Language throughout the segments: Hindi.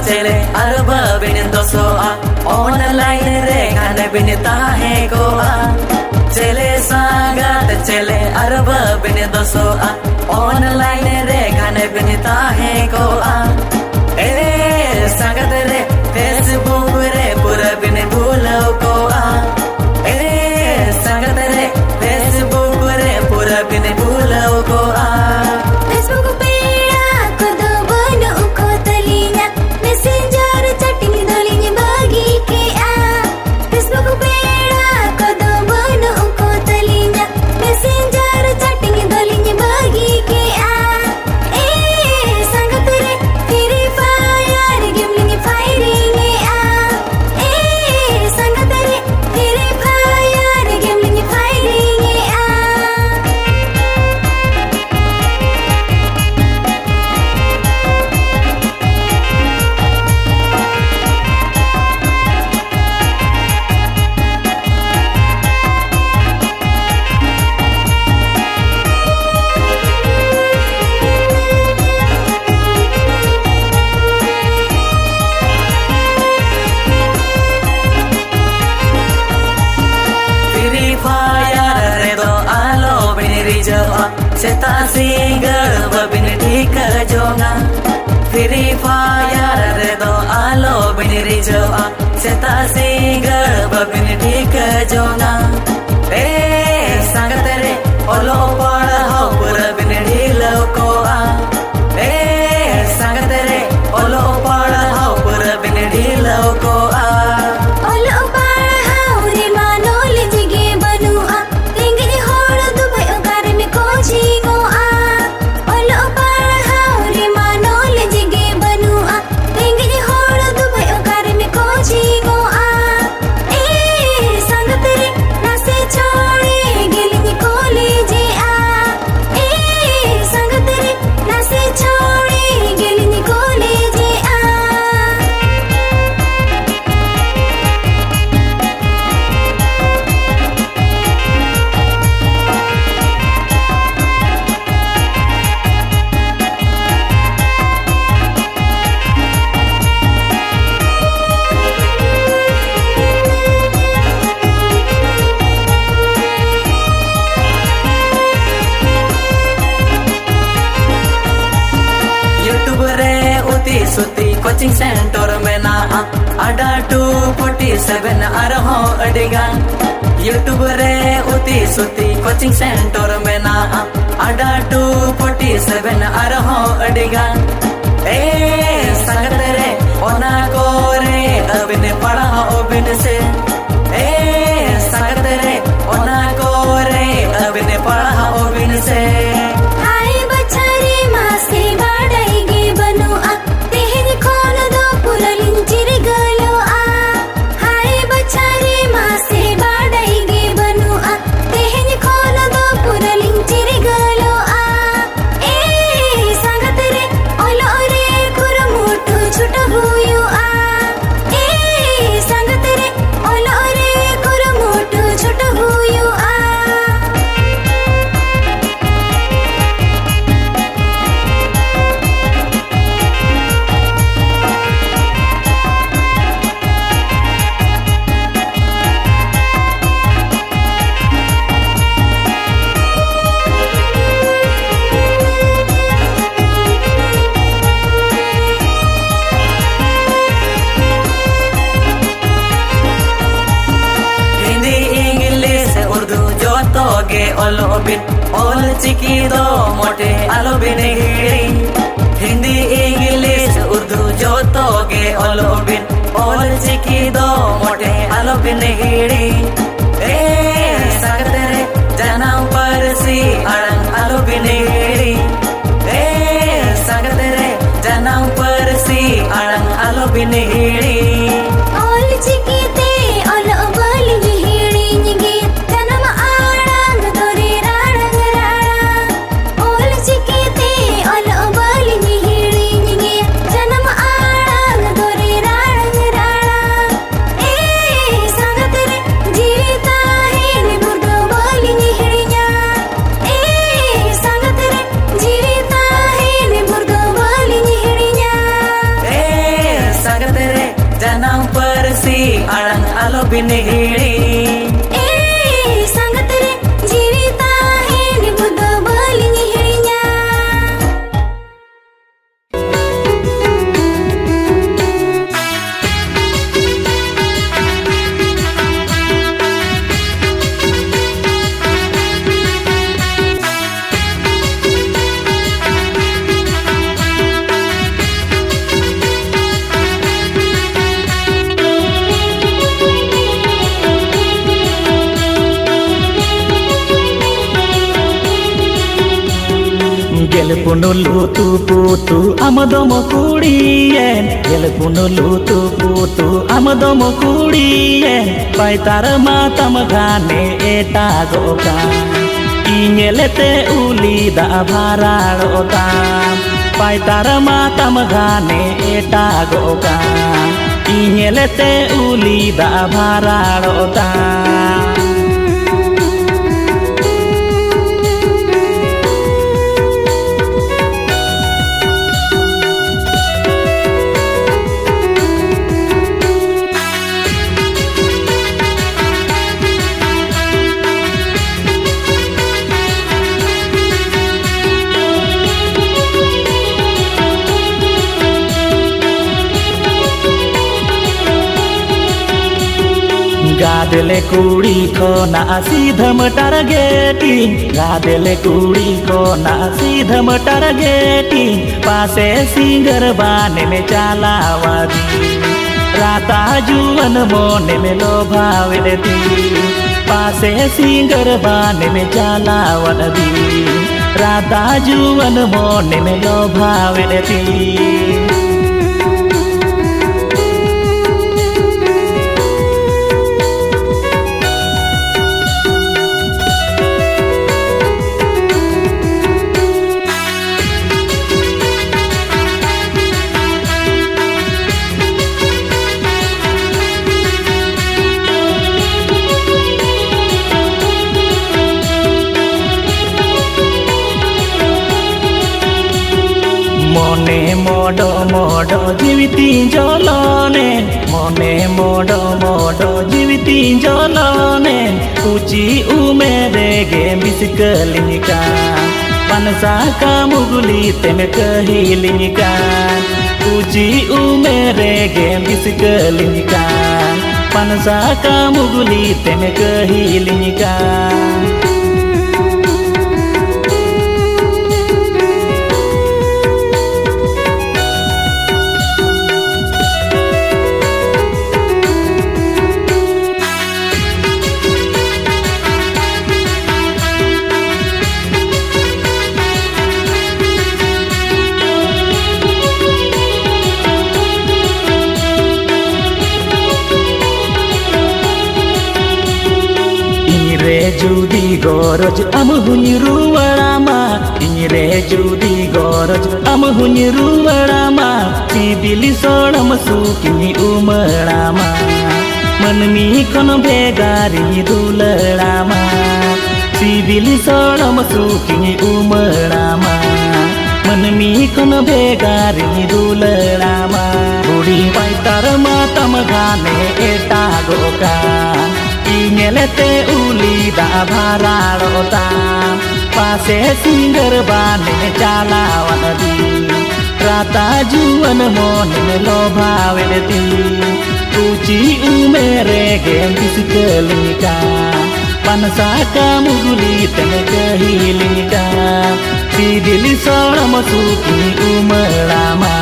चले अरबा बिन दोसोआ ऑनलाइन रे खाने बिन ताहे गोआ चले सागात चले अरबा बिन दोसोआ ऑनलाइन रे खाने बिन ताहे गोआ ए संगत रे फेसबुक रे पूरा बिन भूलो गोआ ए संगत रे फेसबुक रे पूरा बिन भूलो गोआ Seta single babin ठीक जोगा फ्री फायर रे दो आलो बिन रिजवा सेता single babin ठीक जोगा ए संगत रे ओलो पड़ हो पूरा बिन ढीलो कोआ ए संगत रे ओलो पड़ हो पूरा बिन ढीलो कोआ सुती कोचिंग सेंटर में ना अडा 247 अरहो अडिगा यूट्यूब रे उती सुती कोचिंग सेंटर में ना अडा 247 अरहो अडिगा ए संगत रे ओना को रे अबिन पढ़ा ओबिन से ए संगत रे ओना को रे अबिन पढ़ा ओबिन से ओलो बिन ओल चिकी दो मोटे आलो बिन हिंदी इंग्लिश उर्दू जो तो गे ओलो बिन ओल चिकी दो मोटे आलो बिन ए संगत रे जन्म परसी अड़ंग आलो बिन ए संगत रे जन्म परसी अड़ंग आलो बिन ओल चिकी ते ओलो बल हिड़ी जन्म sang alo binihiri sangat re jivita hen buddha balini hirinya గెలుపును లూతు పూతు అమదమ కూడియెన్ గెలుపును లూతు పూతు అమదమ కూడియెన్ పైతార మాతమ గానే ఏటా Goka ఇñelete ulida bharalota paitar matam gane eta goka iñelete ulida bharalota गादले कुड़ी को ना सीधम टारगेटिंग गादले कुड़ी को ना सीधम टारगेटिंग पासे सिंगर बाने में चालावादी राता जुवन मोने में लोभावेती पासे सिंगर बाने में चालावादी राता जुवन मोने में लोभावेती mone modo modo jiviti jolone mone modo modo jiviti jolone uchi umere ge miskalinika pansa ka muguli teme kahilinika uchi umere ge miskalinika pansa ka muguli teme kahilinika judi goroj am hunyiru warama inyre judi goroj am hunyiru warama sibili solam sukini umarama manmi kon begari dularama sibili solam sukini umarama manmi kon begari dularama budi paitar matam gane eta goka iñelete ulida bharalota pase singer bane chalawadi rata juwan mone lobhaveleti uchi umere ge biskalinika pansa ka muguli tene kahilinika sidili solam sukini umarama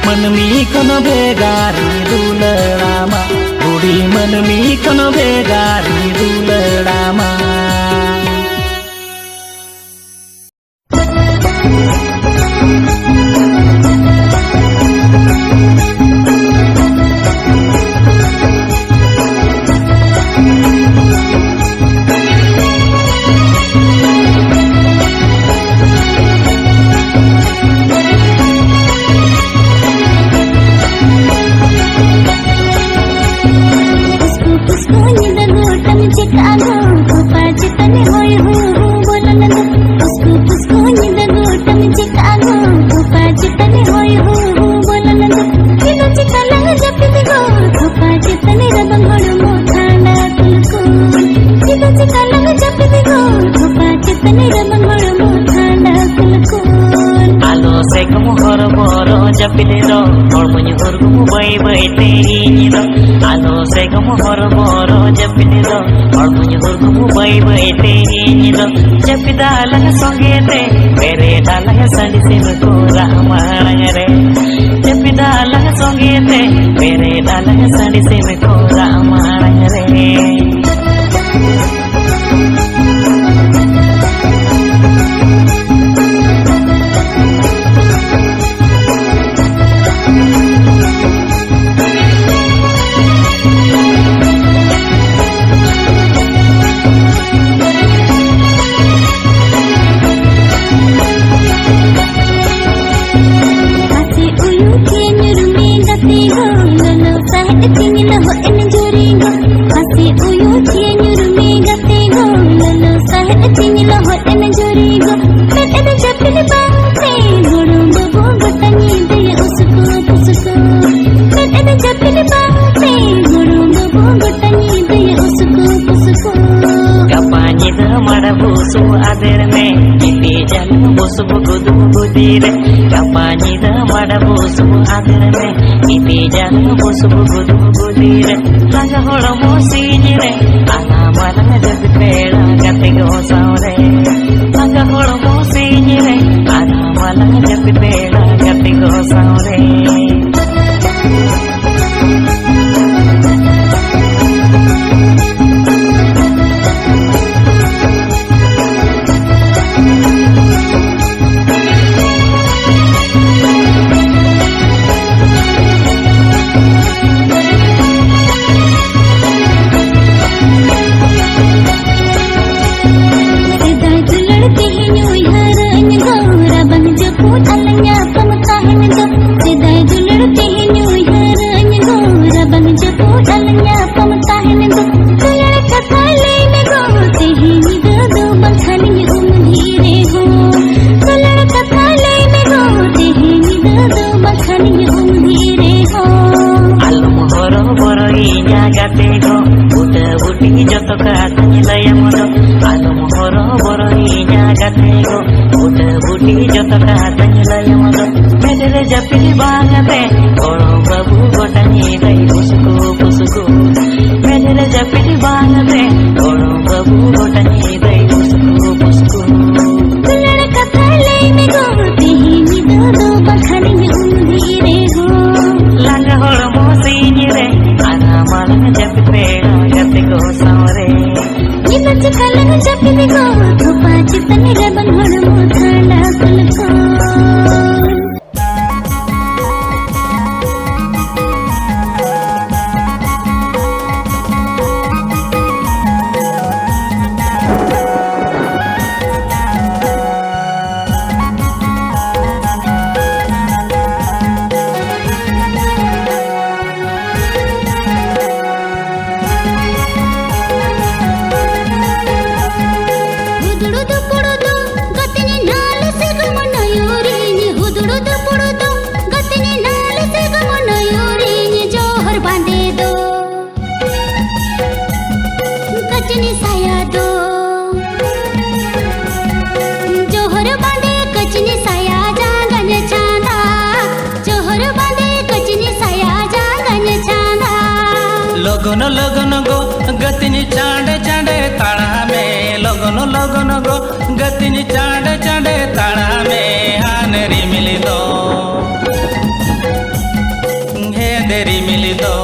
manmi kono begari dularama budi manmi kono begari dularama Tane rabang hor boro japini do hor punya hurgu bai bai te ini do japida lang songe te mere dalang sandi se ko ramarang re japida lang songe te mere dalang sandi se ko ramarang re Madabusu ader me iti jalan busu budu budire kampanye da madabusu ader me iti jalan busu budu budire laga holo mosinire ana malang jadi pela kate go saure laga holo mosinire ana malang jadi pela kate go saure joto katanya layang modo alum horo boroinya gatego udah budi joto katanya layang modo medere japini bangate oro babu gotani dai pusuku pusuku medere japini bangate oro babu gotani dai pusuku pusuku tulare kathale me gote hi mi do bakhani me umdire ho langa horo mosini re ana malang japi peda gatego saure ina chikalang japini go thupa chitani raban horo mo thanda kulko लगन लगन गो गतिनी चांडे चांडे ताड़ा में लगन लगन गो गतिनी चांडे चांडे ताड़ा में हानेरी मिली दो हे देरी मिली दो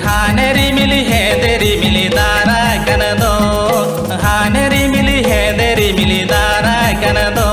हानेरी मिली हे देरी मिली दारा कन दो हानेरी मिली हे देरी मिली दारा कन दो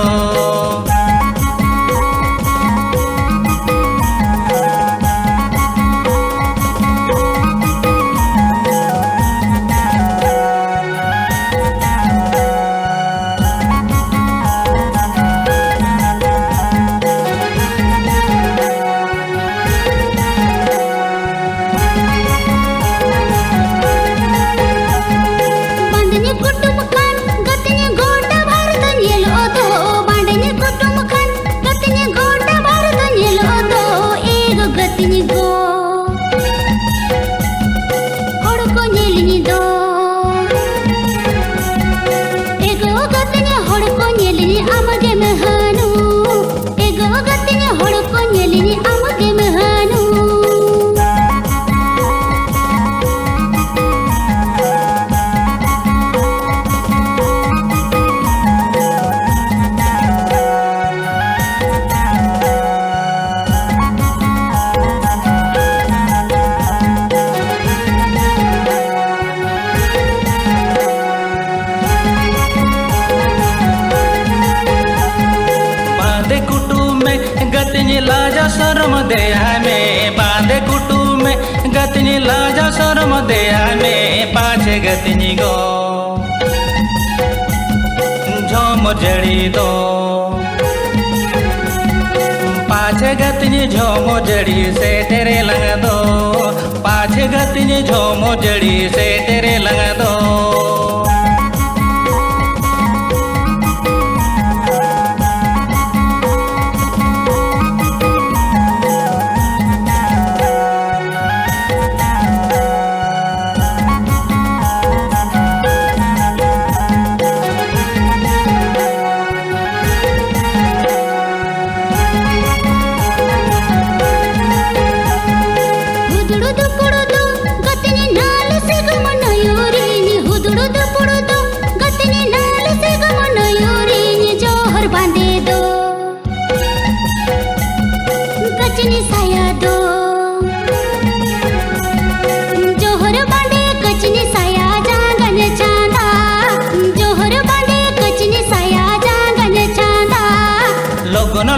देहा में बांधे कुटु में गतिनी लाजा शरम देहा में पाछे गतिनी गो झोम जड़ी दो पाछे गतिनी झोमो जड़ी से तेरे लंग दो पाछे गतिनी झोमो जड़ी से तेरे लंग दो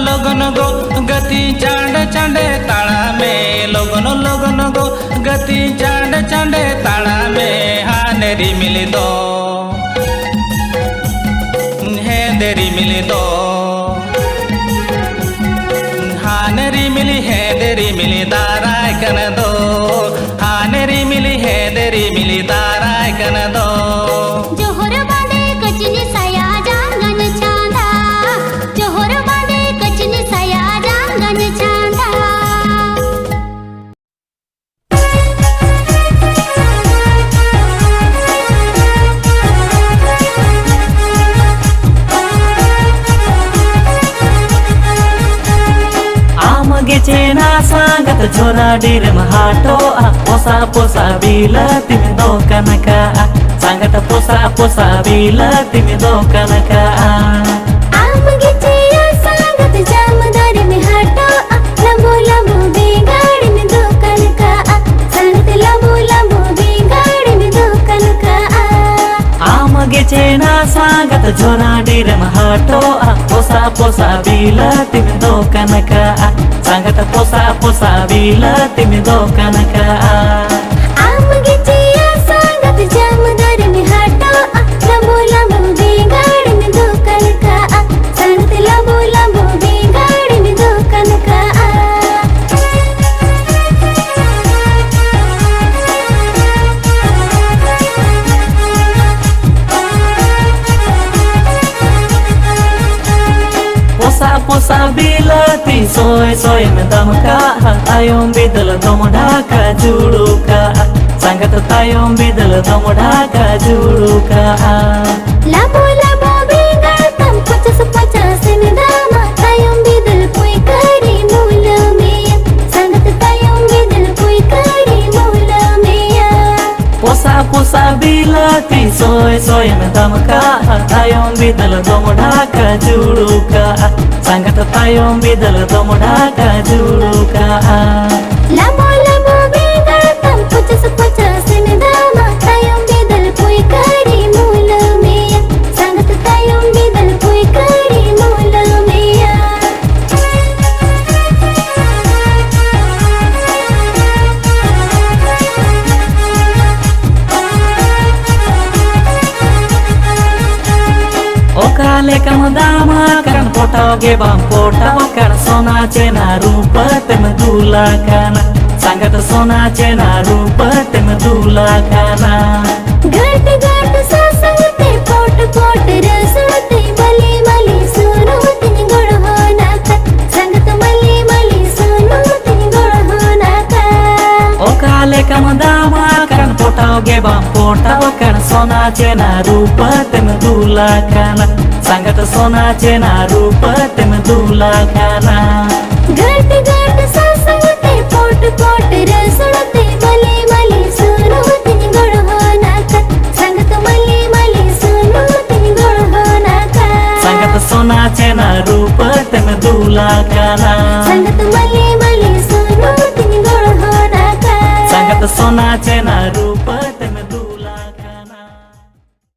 लगन गो गति चांड चांडे ताड़ा में लगन गो गति चांड चांडे ताड़ा में हानेरी मिली दो हेंदेरी मिली दो हानेरी मिली हेंदेरी मिली दाराय कन दो हानेरी मिली हेंदेरी मिली दाराय कन दो चेना सांगत झोरा डीर महाटो पोसा पोसा बीला तिमी दोकान का सांगत पोसा पोसा बीला तिमी दोकान का आमगे चिया सांगत जामदार में हाटो लंबो लंबो बेगाड़ी में दुकान का सांगत लंबो लंबो बेगाड़ी में दुकान का आमगे चेना सांगत झोरा डीर महाटो पोसा पोसा बीला तिमी दोकान का सांगत पोसा पोसा बीला तिमी दोकान का आमगे चिया सांगत जामदार में हाटो लंबो लंबो बेगाड़ी में दुकान का सांगत लंबो लंबो बेगाड़ी में दुकान का पोसा बीला ती सोय सोय में दमका तायों बिदल दमडा का जुड़ू का सांगत तायों बिदल दमडा का जुड़ू का लाबो लाबो बेगाड़ तम 50 में दामा तायों बिदल कोई करी मूल में सांगत तायों बिदल कोई करी मूल में पोसा पोसा बीला ती सोय सोय में दमका तायों बिदल दमडा का जुड़ू का सांगत तायों बिदल दमडा का जुड़ू का लाबो लाबो बेगाड़ तम 50 में दामा तायों बिदल कोई करी मूल में सांगत तायों बिदल कोई करी मूल में ओकाले कम दामा करन पोटाओगे बाम पोटाओ कर सोना चेना रूप तेम दूला खाना सांगत सोना चेना रूप तेम दूला खाना घट घट सासंगते पोट पोट रसुते मली मली सुनो तिनी गुड़ हो नाका संगत मली मली सुनो तिनी गुड़ हो नाका ओकाले कम दामा करन पोटाओगे बाम पोटाओ कर सोना चेना रूप तेम दूला खाना सांगत सोना चेना रूप तेम दूला खाना घट घट सासंगते पोट पोट रसुते मली मली सुनो तिनी गुड़ हो नाका संगत मली मली सुनो तिनी गुड़ हो नाका सांगत सोना चेना रूप तेम दूला खाना संगत मली मली सुनो तिनी गुड़ हो नाका सांगत सोना चेना रूप